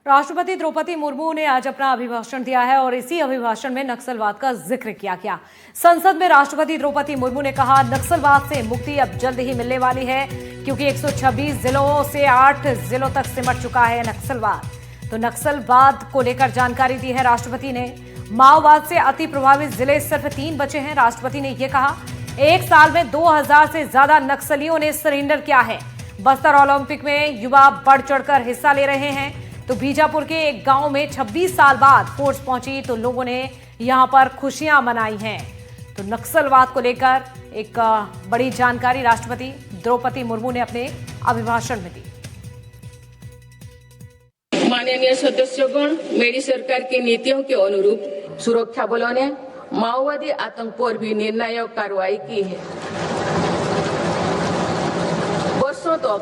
राष्ट्रपति द्रौपदी मुर्मू ने आज अपना अभिभाषण दिया है और इसी अभिभाषण में नक्सलवाद का जिक्र किया गया। संसद में राष्ट्रपति द्रौपदी मुर्मू ने कहा, नक्सलवाद से मुक्ति अब जल्द ही मिलने वाली है क्योंकि 126 जिलों से 8 जिलों तक सिमट चुका है नक्सलवाद। तो नक्सलवाद को लेकर जानकारी दी है राष्ट्रपति ने। माओवाद से अति प्रभावित जिले सिर्फ 3 बचे हैं। राष्ट्रपति ने यह कहा, एक साल में 2000 से ज्यादा नक्सलियों ने सरेंडर किया है। बस्तर ओलंपिक में युवा बढ़ चढ़कर हिस्सा ले रहे हैं। तो बीजापुर के एक गांव में 26 साल बाद फोर्स पहुंची तो लोगों ने यहां पर खुशियां मनाई हैं। तो नक्सलवाद को लेकर एक बड़ी जानकारी राष्ट्रपति द्रौपदी मुर्मू ने अपने अभिभाषण में दी। माननीय सदस्यगण, मेरी सरकार की नीतियों के अनुरूप सुरक्षा बलों ने माओवादी आतंक पर भी निर्णायक कार्रवाई की है। वर्षों तक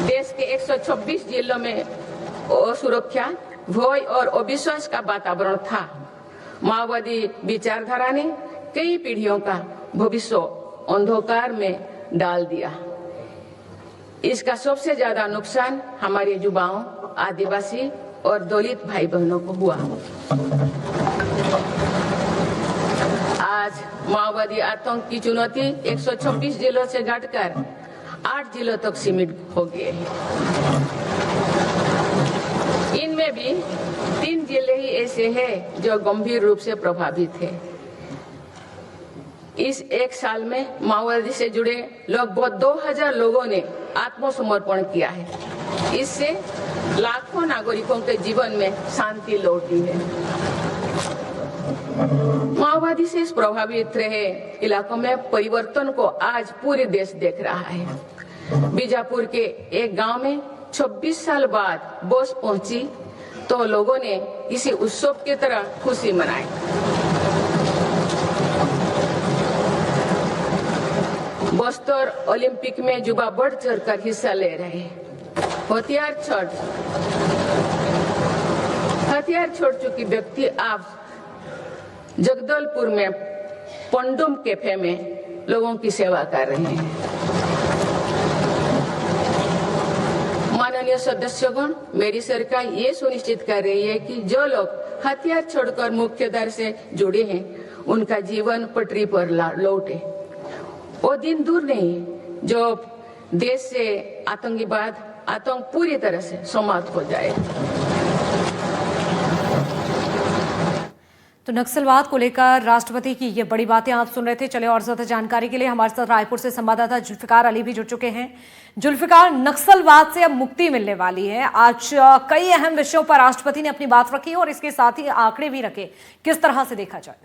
देश के 126 जिलों में असुरक्षा, भय और अविश्वास का वातावरण था। माओवादी विचारधारा ने कई पीढ़ियों का भविष्य अंधकार में डाल दिया। इसका सबसे ज्यादा नुकसान हमारे युवाओं, आदिवासी और दलित भाई बहनों को हुआ। आज माओवादी आतंक की चुनौती 126 जिलों से घटकर 8 जिलों तक सीमित हो गए हैं। इनमें भी 3 जिले ही ऐसे हैं जो गंभीर रूप से प्रभावित है। इस एक साल में माओवादी से जुड़े लगभग 2000 लोगों ने आत्मसमर्पण किया है। इससे लाखों नागरिकों के जीवन में शांति लौटी है। माओवादी से प्रभावित रहे इलाकों में परिवर्तन को आज पूरे देश देख रहा है। बीजापुर के एक गांव में 26 साल बाद बस पहुंची तो लोगों ने किसी उत्सव की तरह खुशी मनाई। बस्तर ओलंपिक में युवा बढ़ चढ़कर हिस्सा ले रहे हैं। हथियार छोड़ चुकी व्यक्ति आप जगदलपुर में पंडुम कैफे में लोगों की सेवा कर रहे हैं। माननीय सदस्यगण, मेरी सरकार ये सुनिश्चित कर रही है कि जो लोग हथियार छोड़कर मुख्यधारा से जुड़े हैं, उनका जीवन पटरी पर लौटे। वो दिन दूर नहीं जो देश से आतंक पूरी तरह से समाप्त हो जाए। तो नक्सलवाद को लेकर राष्ट्रपति की ये बड़ी बातें आप सुन रहे थे। चले और ज्यादा जानकारी के लिए हमारे साथ रायपुर से संवाददाता जुल्फिकार अली भी जुड़ चुके हैं। जुल्फिकार, नक्सलवाद से अब मुक्ति मिलने वाली है। आज कई अहम विषयों पर राष्ट्रपति ने अपनी बात रखी और इसके साथ ही आंकड़े भी रखे। किस तरह से देखा जाए?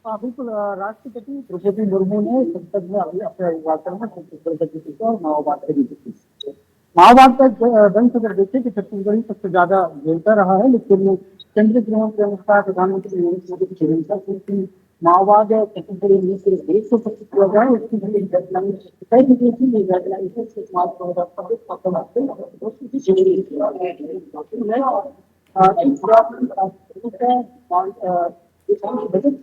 बिल्कुल, राष्ट्रपति द्रौपदी मुर्मू ने संसद में अपने अभिभाषण में छत्तीसगढ़ और माओवाद का दंश अगर देखें कि छत्तीसगढ़ ही सबसे ज्यादा झेलता रहा है, लेकिन केंद्रीय गृह के अनुसार प्रधानमंत्री नरेंद्र मोदी की झेलता क्योंकि माओवाद छत्तीसगढ़ में सिर्फ 125 किया जाए उसकी भी गाइडलाइन तय की गई थी। गाइडलाइन से मार्च 2026 बजट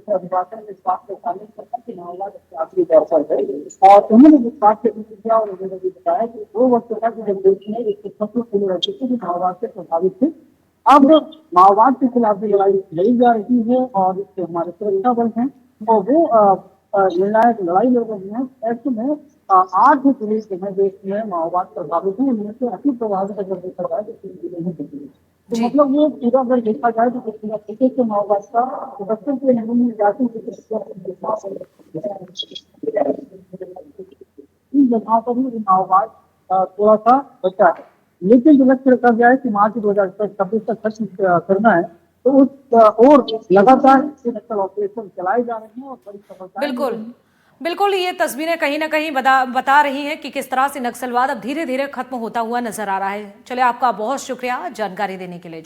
अभिभाषण में इस बात को शामिल करता कि माओवाद आखिरी दौर पर है और उन्होंने इस बात से किया और उन्होंने भी बताया कि 2 वर्ष तक जब देश में 126 किलो राज्य से माओवाद से प्रभावित थे। अब माओवाद के खिलाफ भी लड़ाई लड़ी जा रही है और इससे हमारे सुरक्षा बल हैं और वो निर्णायक लड़ाई लड़ रही है। ऐसे में 8 जिले जो है देश में माओवाद प्रभावित है, उनमें से अति प्रभावित अगर देखा जाए तो 3 जिले हैं। तो मतलब ये पूरा अगर देखा जाए तो पूरा तरीके से माओवाद का बच्चों के नमूने जाति इन जगहों पर भी माओवाद थोड़ा सा बचा है। लेकिन जो लक्ष्य रखा गया है कि मार्च 2026 तक खत्म करना है, तो उस और लगातार नक्सल ऑपरेशन चलाए जा रहे हैं और बड़ी सफलता बिल्कुल ये तस्वीरें कहीं ना कहीं बता रही हैं कि किस तरह से नक्सलवाद अब धीरे धीरे खत्म होता हुआ नजर आ रहा है। चले, आपका बहुत शुक्रिया जानकारी देने के लिए।